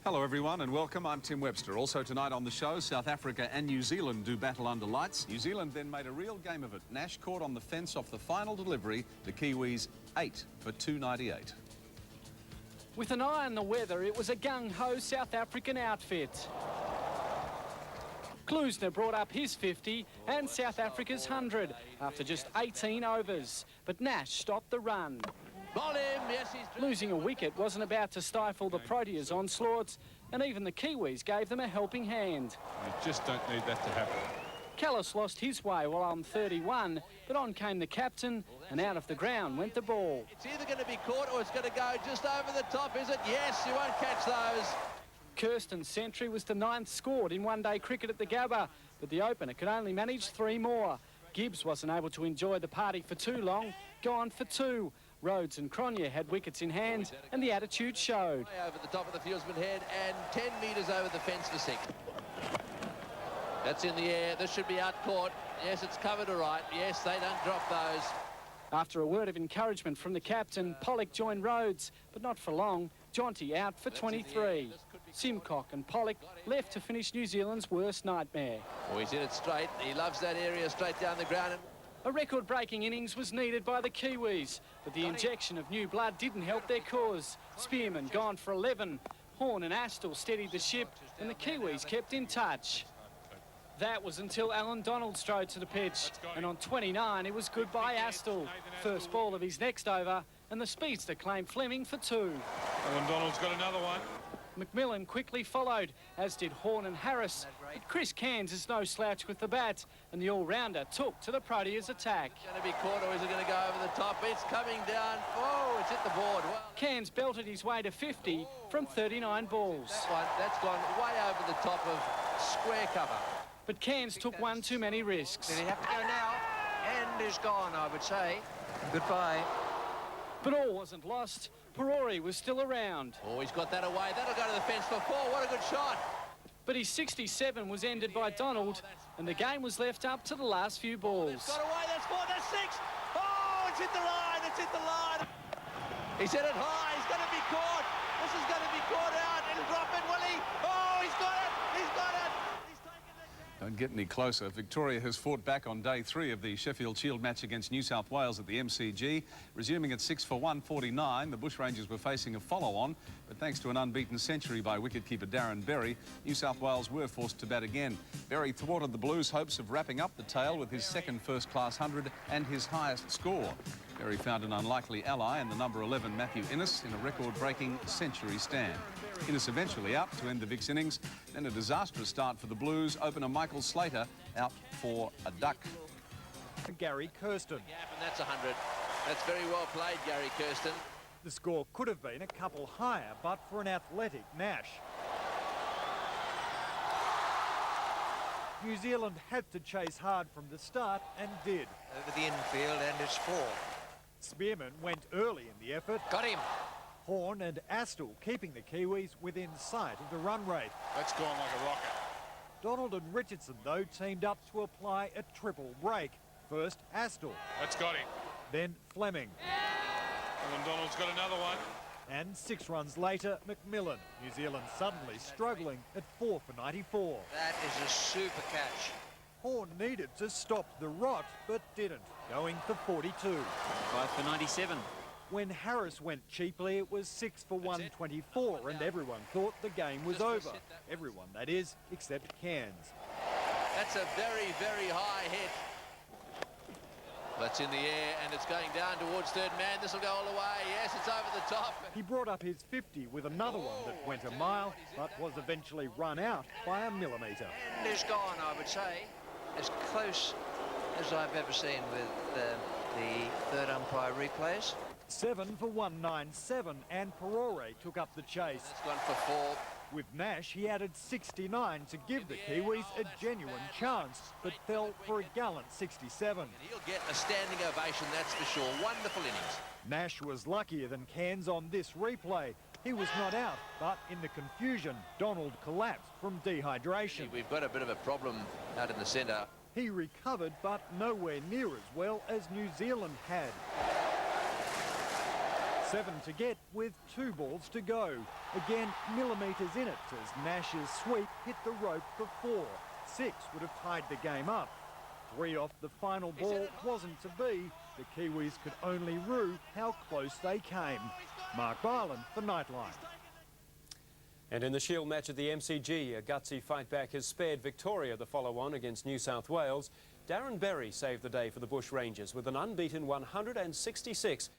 Hello everyone and welcome, I'm Tim Webster. Also tonight on the show, South Africa and New Zealand do battle under lights. New Zealand then made a real game of it. Nash caught on the fence off the final delivery, the Kiwis 8 for 298. With an eye on the weather, it was a gung-ho South African outfit. Klusner brought up his 50 and South Africa's 100 after just 18 overs, but Nash stopped the run. Losing a wicket wasn't about to stifle the Proteas' onslaughts, and even the Kiwis gave them a helping hand. You just don't need that to happen. Callis lost his way while on 31, but on came the captain, and out of the ground went the ball. It's either going to be caught or it's going to go just over the top, is it? Yes, you won't catch those. Kirsten's century was the 9th scored in one-day cricket at the Gabba, but the opener could only manage 3 more. Gibbs wasn't able to enjoy the party for too long, gone for 2. Rhodes and Cronje had wickets in hand, and the attitude showed. Over the top of the fieldsman head and 10 metres over the fence for 6. That's in the air. This should be out caught. Yes, it's covered all right. Yes, they don't drop those. After a word of encouragement from the captain, Pollock joined Rhodes, but not for long. Jonty out for 23. Simcock and Pollock left to finish New Zealand's worst nightmare. Oh, he's in it straight. He loves that area straight down the ground. A record-breaking innings was needed by the Kiwis, but the injection of new blood didn't help their cause. Spearman gone for 11. Horn and Astle steadied the ship, and the Kiwis kept in touch. That was until Alan Donald strode to the pitch, and on 29 it was goodbye Astle. First ball of his next over, and the speedster claimed Fleming for 2. Alan Donald's got another one. McMillan quickly followed, as did Horn and Harris. But Chris Cairns is no slouch with the bat, and the all-rounder took to the Proteas' attack. Going to be caught, or is it going to go over the top? It's coming down. Oh, it's hit the board. Well, Cairns belted his way to 50 from 39 balls. That's gone way over the top of square cover. But Cairns took one too many risks. Did he have to go now? And is gone, I would say. Goodbye. But all wasn't lost. Perori was still around. Oh, he's got that away. That'll go to the fence for 4. What a good shot. But his 67 was ended by Donald, and the game was left up to the last few balls. It's got away. That's 4. That's 6. Oh, it's hit the line. It's hit the line. He's hit it high. He's going to be caught. This is going to be caught out and drop it, will he? Oh, he's got it. He's got it. He's taken it. Don't get any closer. Victoria has fought back on day 3 of the Sheffield Shield match against New South Wales at the MCG. Resuming at 6 for 149, the Bushrangers were facing a follow-on, but thanks to an unbeaten century by wicketkeeper Darren Berry, New South Wales were forced to bat again. Berry thwarted the Blues' hopes of wrapping up the tale with his second first-class 100 and his highest score. Berry found an unlikely ally in the number 11 Matthew Innes in a record-breaking century stand. Innes eventually out to end the Vicks innings, then a disastrous start for the Blues. Opener Michael Slater out for a duck. Gary Kirsten. Yeah, and that's 100. That's very well played, Gary Kirsten. The score could have been a couple higher, but for an athletic Nash. New Zealand had to chase hard from the start and did. Over the infield, and it's 4. Spearman went early in the effort. Got him. Horn and Astle keeping the Kiwis within sight of the run rate. That's gone like a rocket. Donald and Richardson, though, teamed up to apply a triple break. First, Astle. That's got him. Then Fleming. Alan Donald's got another one. And 6 runs later, McMillan. New Zealand suddenly struggling at 4 for 94. That is a super catch. Horn needed to stop the rot, but didn't, going for 42. 5 for 97. When Harris went cheaply, it was 6 for 124, and everyone thought the game was over. Everyone, that is, except Cairns. That's a very, very high hit. That's in the air, and it's going down towards third man. This will go all the way. Yes, it's over the top. He brought up his 50 with another one that went a mile, but was eventually run out by a millimetre. And is gone, I would say. As close as I've ever seen with the third umpire replays. 7 for 197, and Perore took up the chase. It's gone for 4. With Nash, he added 69 to give the Kiwis a genuine chance, but fell for a gallant 67. He'll get a standing ovation, that's for sure. Wonderful innings. Nash was luckier than Cairns on this replay. He was not out, but in the confusion, Donald collapsed from dehydration. We've got a bit of a problem out in the centre. He recovered, but nowhere near as well as New Zealand had. 7 to get with 2 balls to go. Again, millimetres in it as Nash's sweep hit the rope for 4. 6 would have tied the game up. 3 off the final ball wasn't to be. The Kiwis could only rue how close they came. Mark Byland for Nightline. And in the Shield match at the MCG, a gutsy fight back has spared Victoria the follow-on against New South Wales. Darren Berry saved the day for the Bush Rangers with an unbeaten 166